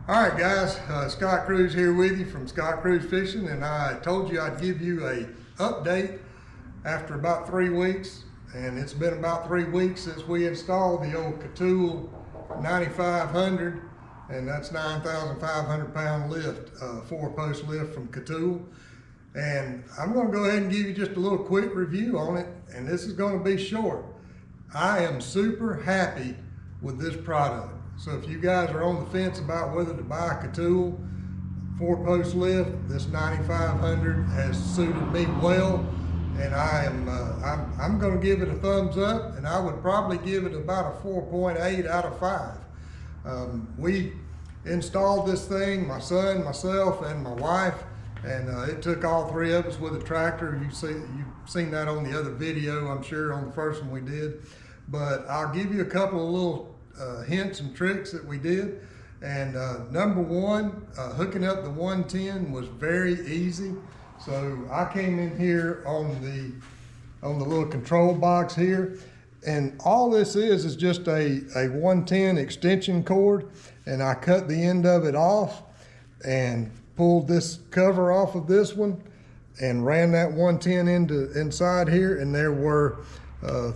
All right, guys, Scott Cruz here with you from Scott Cruz Fishing, and I told you I'd give you a update after about 3 weeks, and it's been about 3 weeks since we installed the old KaTool 9,500, and that's 9,500 pound lift, 4-post lift from KaTool. And I'm going to go ahead and give you just a little quick review on it, and this is going to be short. I am super happy with this product. So if you guys are on the fence about whether to buy a KaTool 4-post lift, this 9,500 has suited me well, and I'm going to give it a thumbs up, and I would probably give it about a 4.8 out of 5. We installed this thing, my son, myself, and my wife, and it took all 3 of us with a tractor. You've seen that on the other video, I'm sure, on the first one we did. But I'll give you a couple of little hints and tricks that we did. And number one, hooking up the 110 was very easy. So I came in here on the little control box here, and all this is just a 110 extension cord, and I cut the end of it off and pulled this cover off of this one and ran that 110 inside here, and there were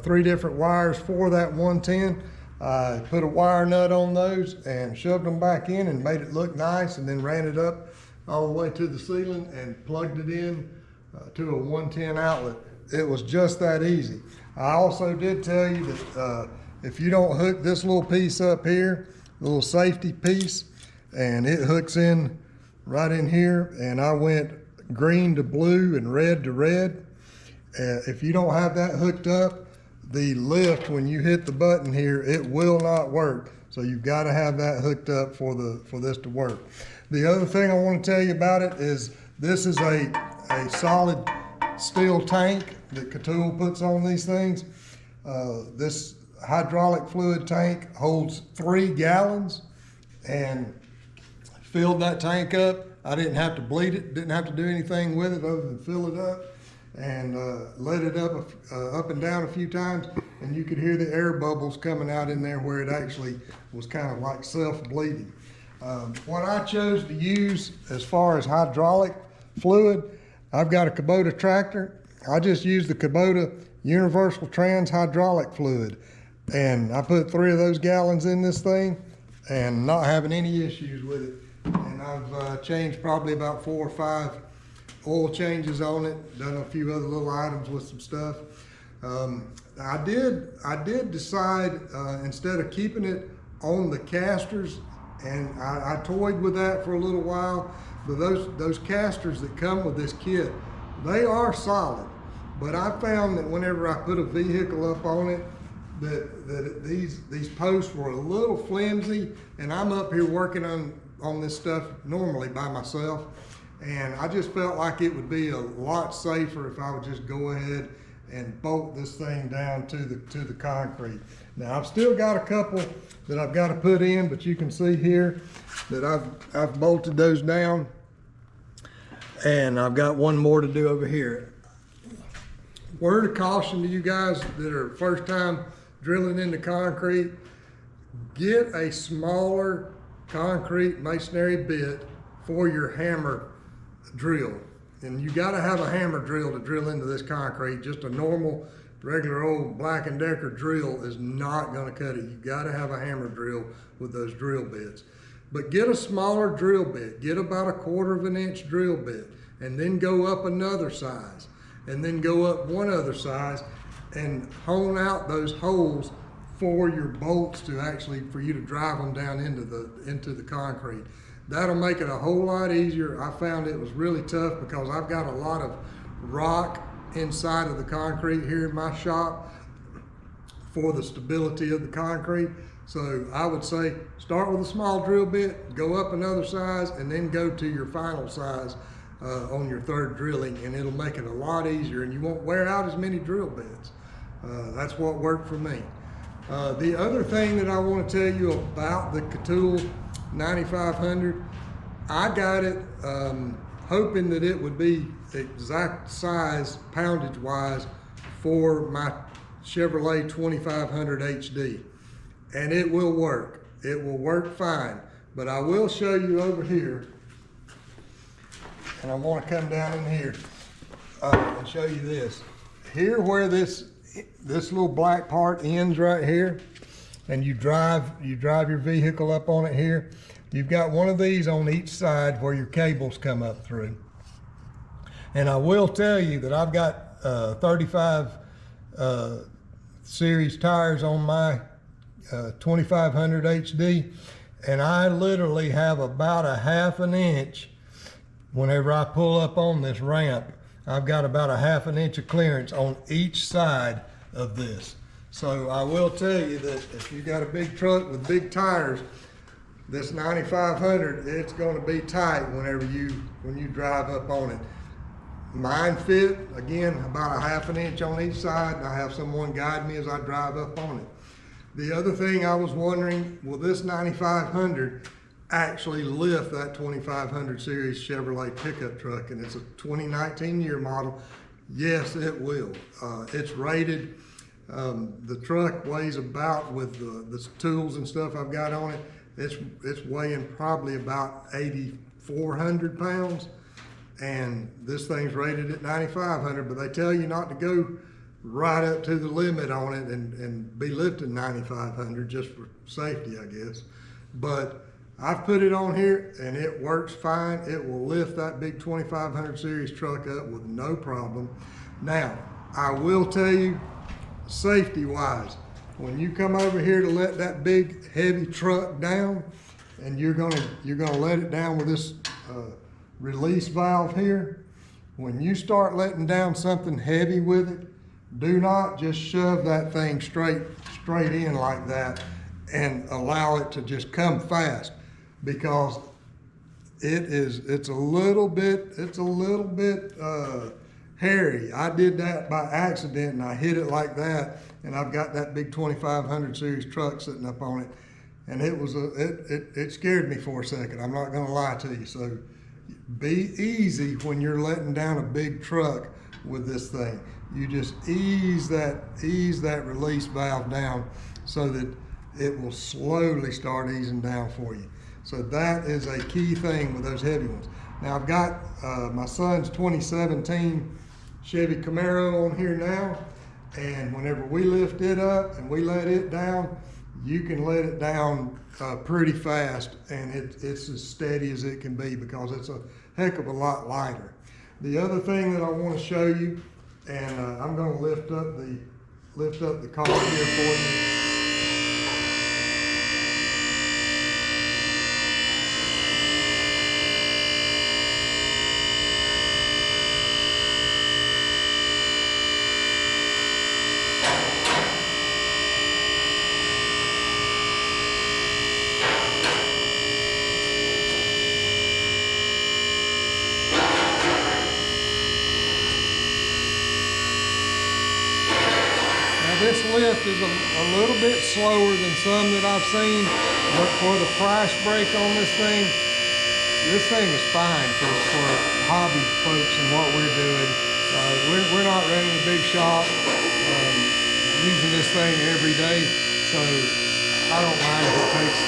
3 different wires for that 110. I put a wire nut on those and shoved them back in and made it look nice, and then ran it up all the way to the ceiling and plugged it in to a 110 outlet. It was just that easy. I also did tell you that if you don't hook this little piece up here, little safety piece, and it hooks in right in here, and I went green to blue and red to red. If you don't have that hooked up, the lift, when you hit the button here, it will not work. So you've got to have that hooked up for this to work. The other thing I want to tell you about it is this is a solid steel tank that KaTool puts on these things. This hydraulic fluid tank holds 3 gallons, and filled that tank up. I didn't have to bleed it, didn't have to do anything with it other than fill it up, and let it up and down a few times, and you could hear the air bubbles coming out in there where it actually was kind of like self-bleeding. What I chose to use as far as hydraulic fluid, I've got a Kubota tractor. I just use the Kubota Universal Trans Hydraulic Fluid, and I put 3 of those gallons in this thing and not having any issues with it. And I've changed probably about 4 or 5 oil changes on it, done a few other little items with some stuff. I did decide, instead of keeping it on the casters, and I toyed with that for a little while, but those casters that come with this kit, they are solid. But I found that whenever I put a vehicle up on it, that these posts were a little flimsy, and I'm up here working on this stuff normally by myself, and I just felt like it would be a lot safer if I would just go ahead and bolt this thing down to the concrete. Now I've still got a couple that I've got to put in, but you can see here that I've bolted those down, and I've got one more to do over here. Word of caution to you guys that are first time drilling into concrete: get a smaller concrete masonry bit for your hammer drill. And you got to have a hammer drill to drill into this concrete. Just a normal, regular old Black & Decker drill is not going to cut it. You got to have a hammer drill with those drill bits. But get a smaller drill bit. Get about a 1/4 inch drill bit, and then go up another size, and then go up one other size, and hone out those holes for your bolts to actually, for you to drive them down into the concrete. That'll make it a whole lot easier. I found it was really tough because I've got a lot of rock inside of the concrete here in my shop for the stability of the concrete. So I would say start with a small drill bit, go up another size, and then go to your final size on your 3rd drilling, and it'll make it a lot easier, and you won't wear out as many drill bits. That's what worked for me. The other thing that I want to tell you about the KaTool 9,500, I got it hoping that it would be the exact size, poundage wise, for my Chevrolet 2500 HD. And it will work. It will work fine. But I will show you over here, and I want to come down in here and show you this. Here where this little black part ends right here, and you drive your vehicle up on it here, you've got one of these on each side where your cables come up through. And I will tell you that I've got 35 series tires on my 2500 HD, and I literally have about a ½ inch. Whenever I pull up on this ramp, I've got about a ½ inch of clearance on each side of this. So I will tell you that if you got a big truck with big tires, this 9500, it's going to be tight when you drive up on it. Mine fit, again, about a ½ inch on each side, and I have someone guide me as I drive up on it. The other thing I was wondering, will this 9500 actually lift that 2500 series Chevrolet pickup truck? And it's a 2019 year model. Yes, it will. It's rated. The truck weighs about, with the tools and stuff I've got on it, it's weighing probably about 8,400 pounds. And this thing's rated at 9,500, but they tell you not to go right up to the limit on it and be lifting 9,500 just for safety, I guess. But I've put it on here and it works fine. It will lift that big 2500 series truck up with no problem. Now, I will tell you, safety wise, when you come over here to let that big heavy truck down, and you're gonna let it down with this release valve here, when you start letting down something heavy with it, do not just shove that thing straight in like that and allow it to just come fast, because it's a little bit hairy. I did that by accident and I hit it like that, and I've got that big 2500 series truck sitting up on it, and it scared me for a second. I'm not gonna lie to you. So be easy when you're letting down a big truck with this thing. You just ease that release valve down so that it will slowly start easing down for you. So that is a key thing with those heavy ones. Now I've got my son's 2017 Chevy Camaro on here now, and whenever we lift it up and we let it down, you can let it down pretty fast, and it's as steady as it can be because it's a heck of a lot lighter. The other thing that I want to show you, and I'm going to lift up the car here for you. This lift is a little bit slower than some that I've seen, but for the price break on this thing is fine for hobby folks and what we're doing. We're not running a big shop using this thing every day, so I don't mind if it takes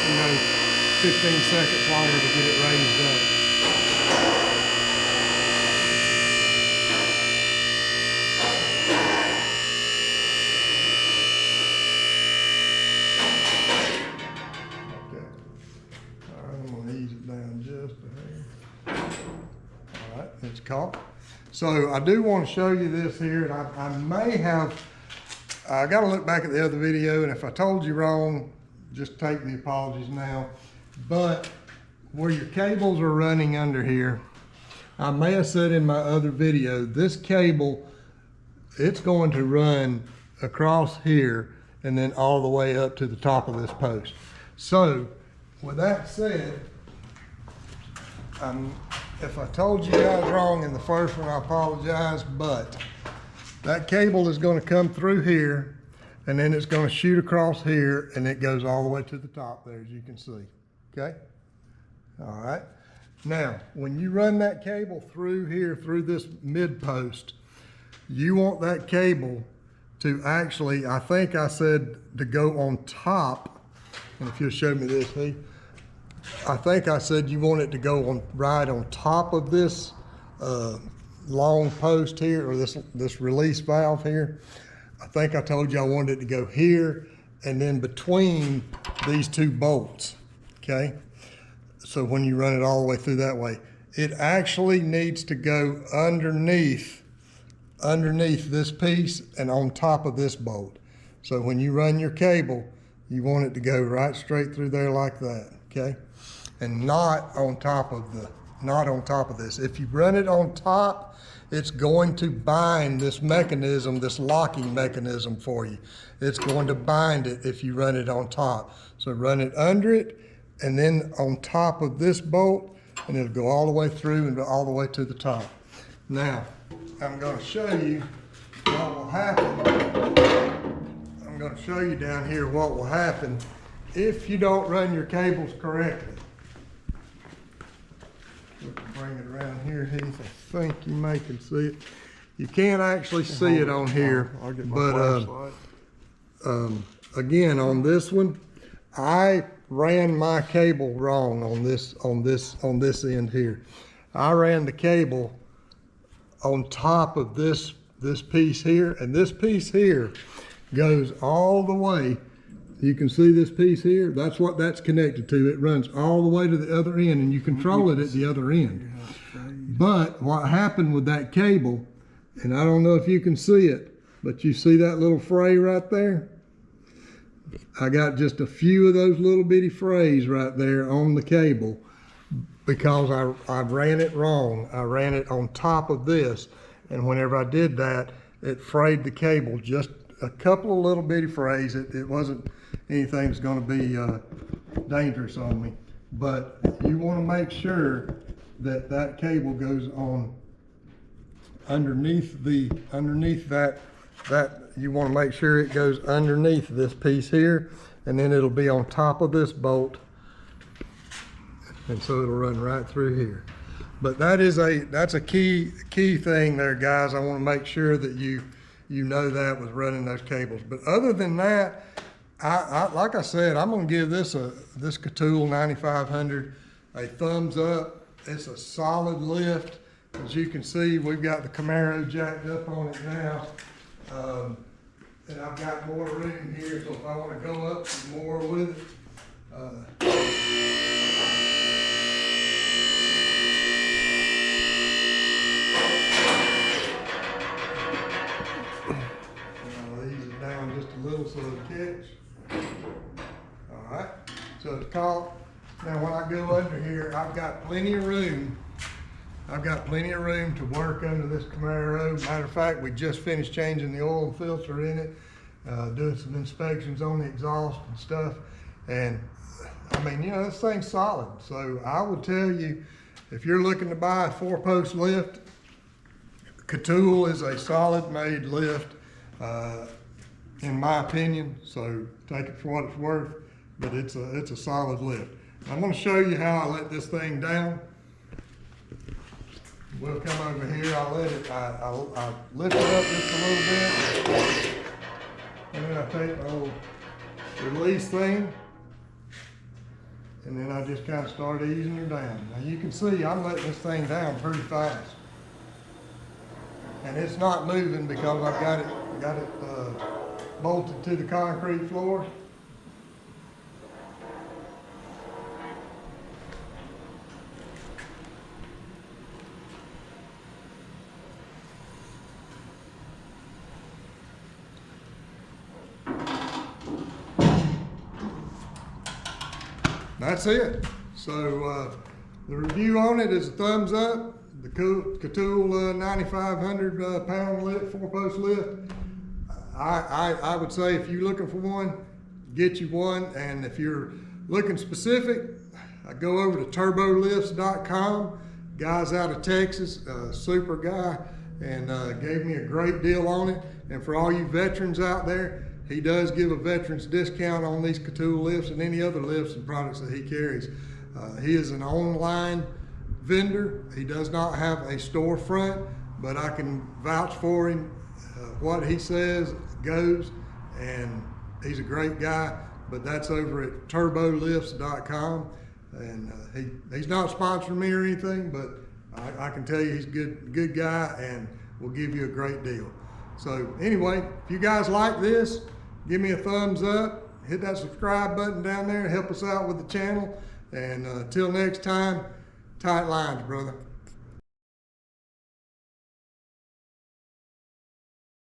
15 seconds longer to get it raised up. It's caught. So I do want to show you this here, and I got to look back at the other video, and if I told you wrong, just take the apologies now. But where your cables are running under here, I may have said in my other video, this cable, it's going to run across here and then all the way up to the top of this post. So with that said, if I told you guys wrong in the first one, I apologize, but that cable is going to come through here, and then it's going to shoot across here, and it goes all the way to the top there, as you can see, okay? All right. Now, when you run that cable through here, through this mid post, you want that cable to actually, I think I said to go on top, and if you'll show me this, hey, I think I said you want it to go on right on top of this long post here, or this release valve here. I think I told you I wanted it to go here and then between these two bolts, okay? So when you run it all the way through that way, it actually needs to go underneath this piece and on top of this bolt. So when you run your cable, you want it to go right straight through there like that, okay? And not on top of this. If you run it on top, it's going to bind this mechanism, this locking mechanism for you. It's going to bind it if you run it on top. So run it under it and then on top of this bolt, and it'll go all the way through and all the way to the top. Now, I'm going to show you what will happen. I'm going to show you down here what will happen if you don't run your cables correctly. Bring it around here, Heath. I think you may can see it. You can't actually see it on here, but again, on this one, I ran my cable wrong on this end here. I ran the cable on top of this piece here, and this piece here goes all the way. You can see this piece here, that's what that's connected to. It runs all the way to the other end, and you control it at the other end. But what happened with that cable, and I don't know if you can see it, but you see that little fray right there? I got just a few of those little bitty frays right there on the cable because I ran it wrong. I ran it on top of this, and whenever I did that, it frayed the cable, just a couple of little bitty frays. It wasn't anything that's going to be dangerous on me, but you want to make sure that that cable goes on underneath that you want to make sure it goes underneath this piece here, and then it'll be on top of this bolt, and so it'll run right through here. But that's a key thing there, guys. I want to make sure that you know that with running those cables. But other than that, I like I said, I'm going to give this KaTool 9500 a thumbs up. It's a solid lift. As you can see, we've got the Camaro jacked up on it now. And I've got more room here, so if I want to go up some more with it. These are down just a little so it'll catch. All right, so it's caught. Now when I go under here, I've got plenty of room. I've got plenty of room to work under this Camaro. Matter of fact, we just finished changing the oil filter in it, doing some inspections on the exhaust and stuff. And I mean, you know, this thing's solid. So I would tell you, if you're looking to buy a 4-post lift, KaTool is a solid made lift, in my opinion. So take it for what it's worth, but it's a solid lift. I'm going to show you how I let this thing down. We'll come over here. I lift it up just a little bit, and then I take the old release thing, and then I just kind of start easing her down. Now you can see I'm letting this thing down pretty fast, and it's not moving because I've got it bolted to the concrete floor. That's it. So the review on it is a thumbs up. The KaTool 9,500 pound lift, 4-post lift. I would say if you're looking for one, get you one. And if you're looking specific, go over to turbolifts.com. Guy's out of Texas, super guy, and gave me a great deal on it. And for all you veterans out there, he does give a veteran's discount on these KaTool lifts and any other lifts and products that he carries. He is an online vendor. He does not have a storefront, but I can vouch for him. What he says goes, and he's a great guy. But that's over at turbolifts.com. And he's not sponsoring me or anything, but I can tell you he's a good guy and will give you a great deal. So anyway, if you guys like this, give me a thumbs up, hit that subscribe button down there, help us out with the channel. And until next time, tight lines, brother.